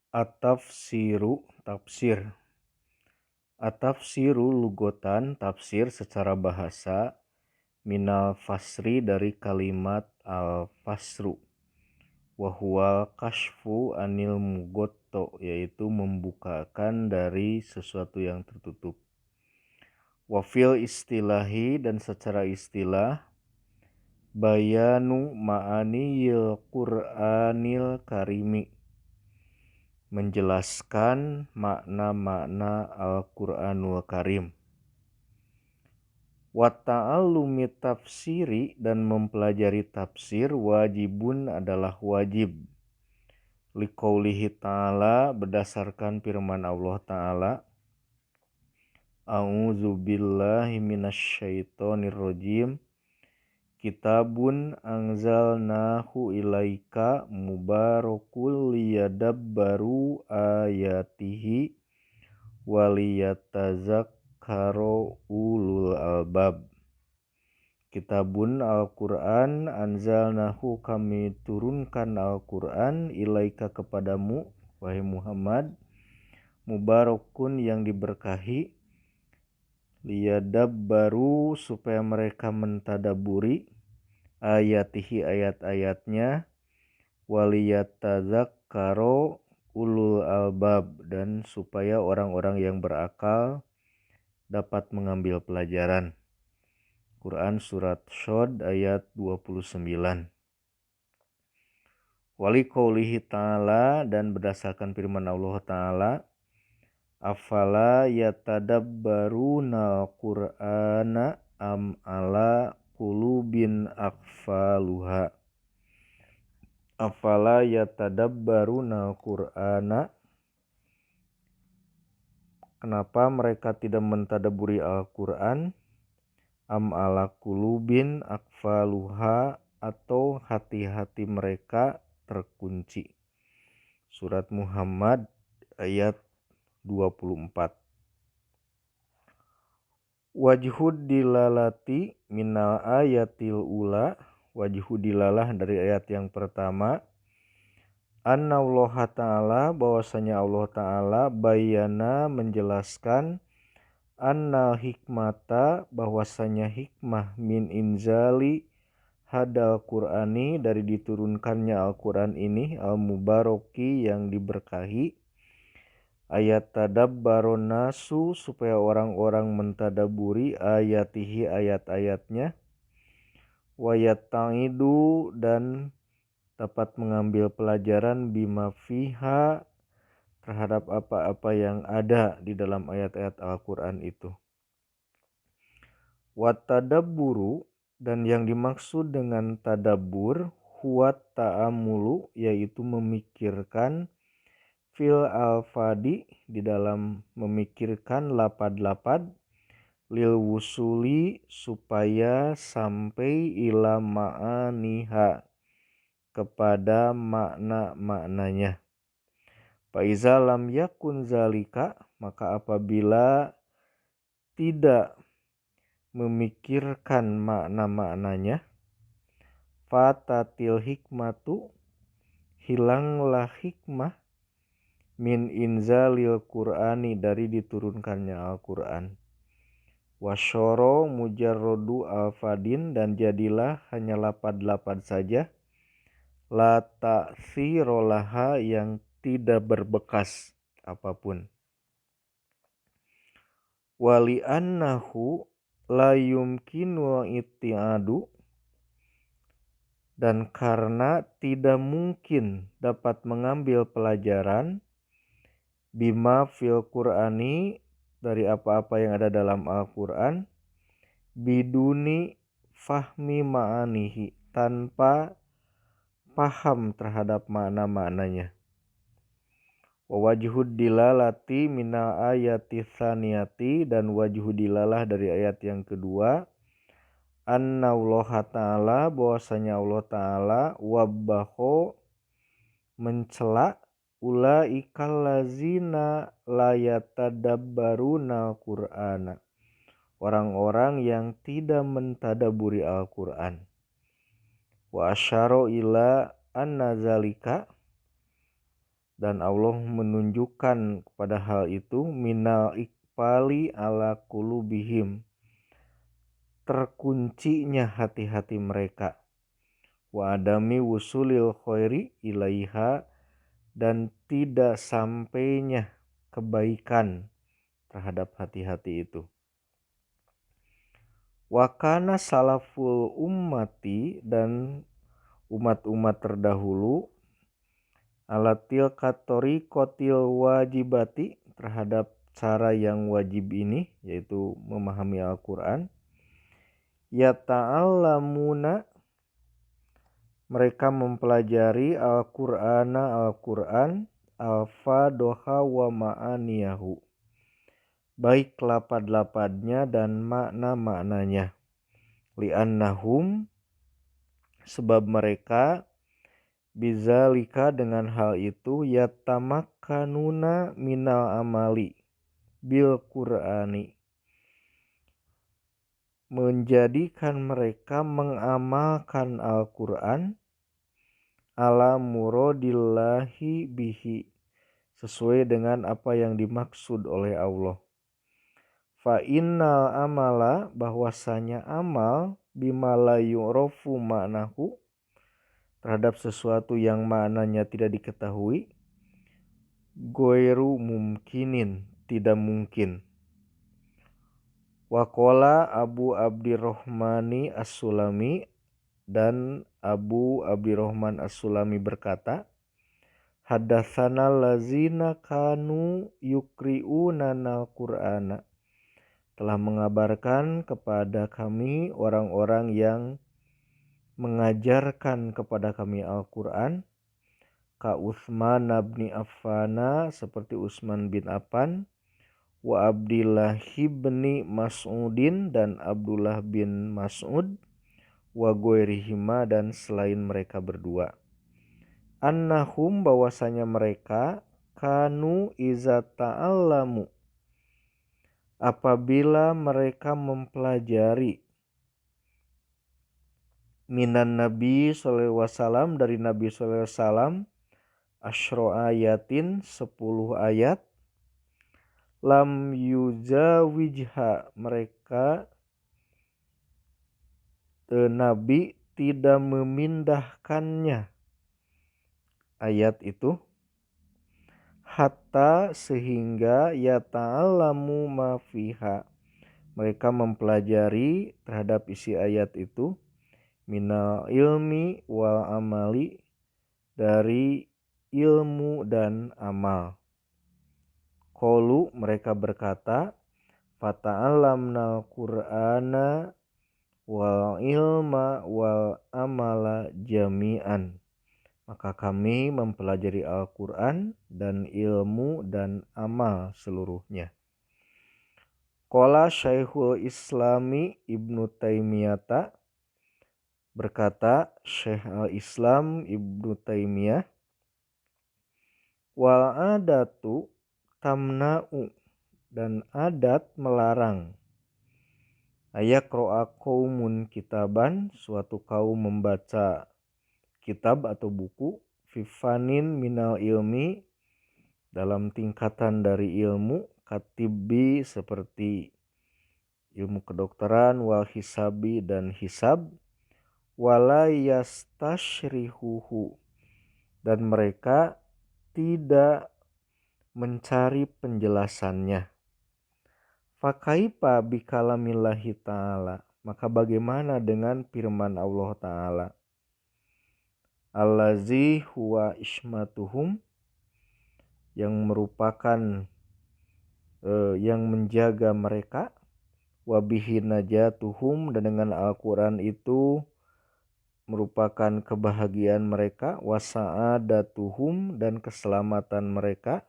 At-tafsiru, tafsir. At-tafsiru lugotan, tafsir secara bahasa, minal fasri dari kalimat al-fasru. Wahuwa kashfu anil mugotto, yaitu membukakan dari sesuatu yang tertutup. Wafil istilahi, dan secara istilah, bayanu ma'aniyil Qur'anil karimi, menjelaskan makna-makna Al-Quranul Karim. Wa ta'allumi tafsiri, dan mempelajari tafsir, wajibun adalah wajib. Liqaulihi ta'ala, berdasarkan firman Allah Ta'ala, A'udzu billahi minasyaitonir rajim. Kitabun anzalnahu ilaika mubarakul liyadabbaru ayatihi waliyatazakkaru ulul albab. Kitabun Al-Quran, anzalnahu kami turunkan Al-Quran, ilaika kepadamu wahai Muhammad, mubarakun yang diberkahi, liyadabbaru supaya mereka mentadaburi, ayatihi ayat-ayatnya, waliyatazakkaru ulul albab, dan supaya orang-orang yang berakal dapat mengambil pelajaran. Quran surat Shod ayat 29. Wali qaulihi ta'ala, dan berdasarkan firman Allah Ta'ala, afala yatadabbaruna Qur'ana am ala qulubin aqfaluha. Afala yatadabbaruna Qur'ana, kenapa mereka tidak mentadaburi Al-Quran, am ala qulubin aqfaluha, atau hati-hati mereka terkunci. Surat Muhammad ayat 24. Wajhud dilalati minal ayatil ula, wajhud dilalah dari ayat yang pertama, anna Allah Ta'ala, bahwasanya Allah Ta'ala, bayana menjelaskan, annal hikmata, bahwasanya hikmah, min inzali hadal Qur'ani, dari diturunkannya Al-Quran ini, al-mubaraki yang diberkahi, ayat tadabbaron nasu, supaya orang-orang mentadaburi, ayatihi ayat-ayatnya, wayata'idu, dan dapat mengambil pelajaran, bima fiha, terhadap apa-apa yang ada di dalam ayat-ayat Al-Quran itu. Watadabburu, dan yang dimaksud dengan tadabbur, huwa ta'amulu, yaitu memikirkan, fil alfadi, di dalam memikirkan lapad-lapad, lil wusuli, supaya sampai ila ma'aniha, kepada makna-maknanya. Faiza lam yakun zalika, maka apabila tidak memikirkan makna-maknanya, fatatil hikmatu, hilanglah hikmah, min inzalil Qur'ani, dari diturunkannya Al-Quran. Wasyoro mujarrodu alfadin, dan jadilah hanya lapad-lapad saja, la ta'thirolaha, yang tidak berbekas apapun. Wali annahu la yumkinu itti'adu, dan karena tidak mungkin dapat mengambil pelajaran, bima fil Qur'ani, dari apa-apa yang ada dalam Al-Quran, biduni fahmi ma'anihi, tanpa paham terhadap makna-maknanya. Wa wajhud dilalati minal ayati tsaniyati, dan wajhud dilalah dari ayat yang kedua, anna Allah Ta'ala, bahwasanya Allah Ta'ala, wabbaho, mencela, ulaikal lazina layatadabbaruna Qur'ana, orang-orang yang tidak mentadaburi Al-Quran. Wa asyara ila anna zalika, Dan Allah menunjukkan kepada hal itu minal ikbali ala qulubihim, terkuncinya hati-hati mereka, wa adami wusulil khairi ilaiha, dan tidak sampainya kebaikan terhadap hati-hati itu. Wa kana salaful ummati, dan umat-umat terdahulu, alatil katori kotil wajibati, terhadap cara yang wajib ini, yaitu memahami Al-Quran. Ya ta'allamuna, mereka mempelajari Al-Quran al-fadoha wa ma'aniyahu, baik lapad-lapadnya dan makna-maknanya. Li'annahum, sebab mereka, bizalika, dengan hal itu, yatamakkanuna minal amali bil Qur'ani, menjadikan mereka mengamalkan Al-Quran ala muradillahi bihi, sesuai dengan apa yang dimaksud oleh Allah. Fa innal amala, bahwasanya amal, bima la yu'rafu ma'nahu, terhadap sesuatu yang maknanya tidak diketahui, ghairu mumkinin, tidak mungkin. Waqala Abu Abdirrahmani As-Sulami, dan Abu Abdirrahman As-Sulami berkata, haddatsana lazina kanu yukri'unana Qur'ana, telah mengabarkan kepada kami orang-orang yang mengajarkan kepada kami Al-Quran, ka Utsman bin Affan, seperti Utsman bin Affan, wa Abdullah bin Mas'udin, dan Abdullah bin Mas'ud, wa ghairihima, dan selain mereka berdua. Annahum, bahwasanya mereka, kanu iza ta'allamu, apabila mereka mempelajari, minan Nabi sallallahu alaihi wasallam, dari Nabi sallallahu alaihi wasallam, asyro ayatin, 10 ayat, lam yuzawijha, mereka, Nabi tidak memindahkannya ayat itu, hatta, sehingga, yata'alamu ma fiha, mereka mempelajari terhadap isi ayat itu, minal ilmi wal amali, dari ilmu dan amal. Qalu, mereka berkata, fata'allamnal Qur'ana wal ilma wal amala jami'an, maka kami mempelajari Al-Quran dan ilmu dan amal seluruhnya. Qala Syekhul Islami Ibnu Taimiyah, berkata Syekh al-Islam Ibnu Taimiyah, wal adatu tamna'u, dan adat melarang, ayaqra'a qaumun kitaban, suatu kaum membaca kitab atau buku, fifanin minal ilmi, dalam tingkatan dari ilmu, katibbi, seperti ilmu kedokteran, wal hisabi, dan hisab, wala yastashrihuhu, dan mereka tidak mencari penjelasannya. Fakaipa bikalamillahi ta'ala, maka bagaimana dengan firman Allah Ta'ala, allazi huwa ismatuhum, yang merupakan yang menjaga mereka, wabihi najatuhum, dan dengan Al-Quran itu merupakan kebahagiaan mereka, wasa'adatuhum, dan keselamatan mereka,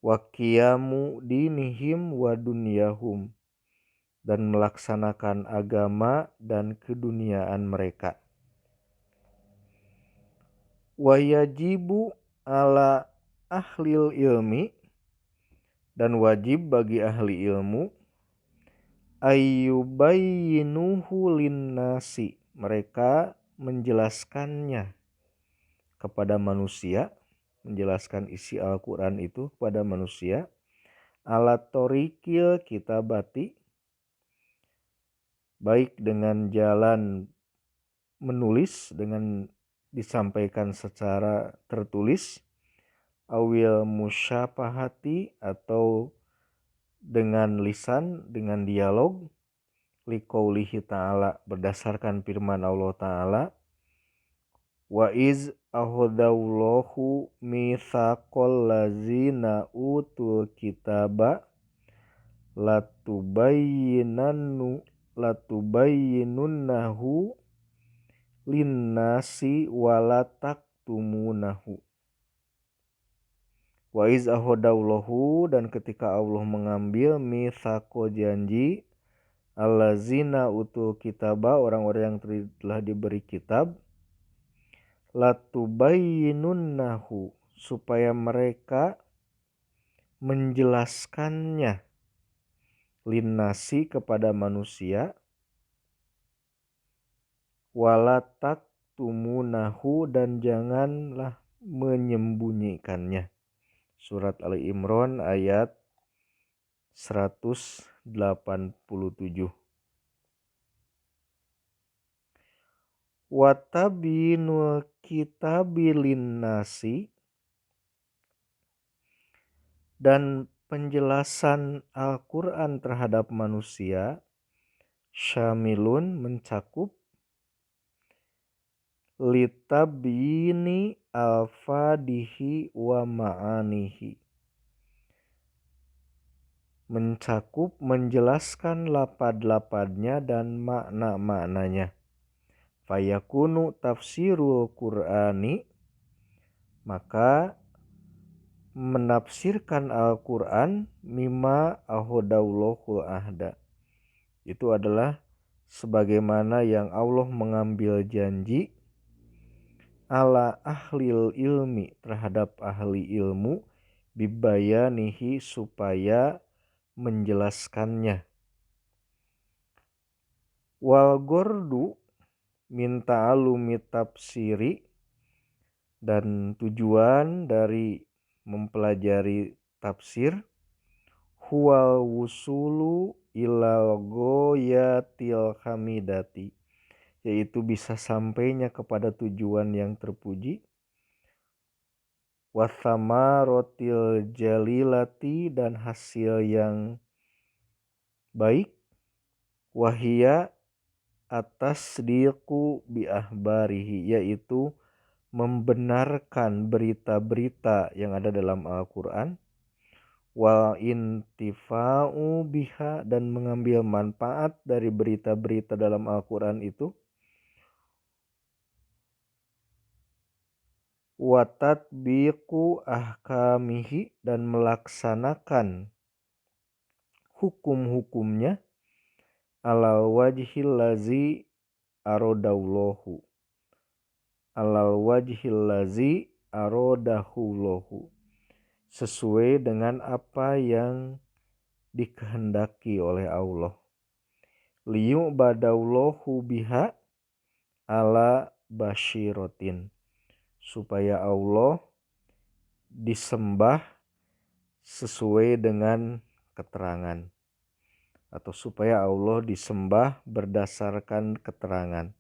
wa qiyamu dinihim wa dunyahum, dan melaksanakan agama dan keduniaan mereka. Wa yajibu ala ahlil ilmi, dan wajib bagi ahli ilmu, ayyubayyinuhu linnasi, mereka menjelaskannya kepada manusia, menjelaskan isi Al-Quran itu kepada manusia, alat torikil kitabati, baik dengan jalan menulis dengan disampaikan secara tertulis, awil musyafahati atau dengan lisan, dengan dialog, liqaulihi ta'ala, berdasarkan firman Allah Ta'ala, wa iz ahadallahu mitsaqal ladzina utul kitaba latubayyinunnahu linnasi walataktumunahu. Wa iz ahadallahu, dan ketika Allah mengambil mitsaqo janji, allazina utul kitaba, orang-orang yang telah diberi kitab, latubayyinunnahu, supaya mereka menjelaskannya, linnasi, kepada manusia, walataktumunahu, dan janganlah menyembunyikannya. Surat Ali Imran ayat 187. Watabinul kitabilin nasi, dan penjelasan Al-Quran terhadap manusia, syamilun, mencakup, litabini al-fadihi wa ma'anihi, mencakup, menjelaskan lapad-lapadnya dan makna-maknanya. Fayakunu tafsirul Qur'ani, maka menafsirkan Al-Quran, mimma ahadallahul ahda, itu adalah sebagaimana yang Allah mengambil janji, ala ahlil ilmi, terhadap ahli ilmu, bibayanihi, supaya menjelaskannya. Wal gordu min ta'allumi tafsiri, dan tujuan dari mempelajari tafsir, huwal wusulu ilal ghayatil hamidati, yaitu bisa sampainya kepada tujuan yang terpuji, wathamaratil jalilati, dan hasil yang baik, wahia atas diku bi ahbarihi, yaitu membenarkan berita-berita yang ada dalam Al-Quran, wal intifa'u biha, dan mengambil manfaat dari berita-berita dalam Al-Quran itu, watatbiqu ahkamihi, dan melaksanakan hukum-hukumnya, alal wajhil lazi arodahullahu, alal wajhil lazi arodahullahu, sesuai dengan apa yang dikehendaki oleh Allah. Liyu'badallahu biha ala basyirotin, supaya Allah disembah sesuai dengan keterangan, atau supaya Allah disembah berdasarkan keterangan.